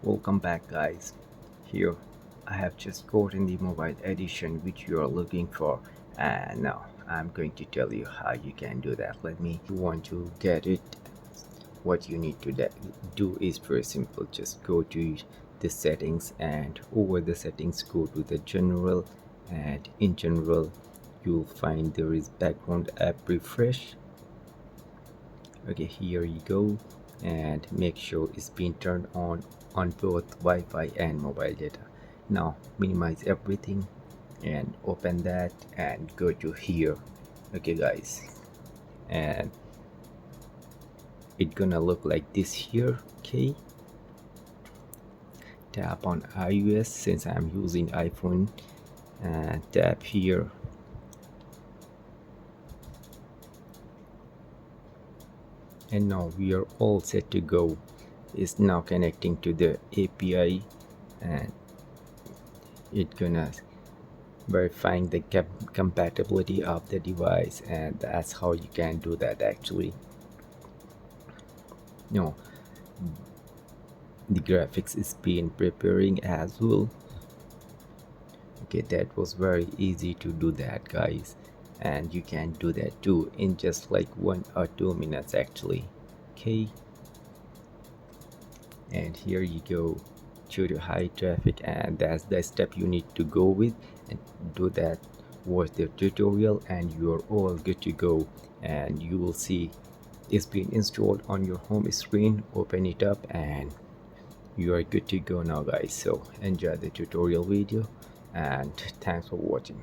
Welcome back, guys. Here I have just gotten the mobile edition which you are looking for, and now I'm going to tell you how you can do that. If you want to get it, what you need to do is very simple. Just go to the settings, and over the settings go to the general, and in general you'll find there is background app refresh. Okay, here you go, and make sure it's been turned on both Wi-Fi and mobile data. Now minimize everything and open that and go to here. Okay guys, and it's gonna look like this here. Okay, tap on iOS since I'm using iPhone, and tap here, and now we are all set to go. It's now connecting to the API, and it's gonna verifying the compatibility of the device, and that's how you can do that. Actually, no, the graphics is being preparing as well. Okay, that was very easy to do that, guys, and you can do that too in just like 1 or 2 minutes actually. Okay, and here you go to the high traffic, and that's the step you need to go with, and do that. Watch the tutorial and you're all good to go, and you will see it's been installed on your home screen. Open it up and you are good to go now, guys. So enjoy the tutorial video, and thanks for watching.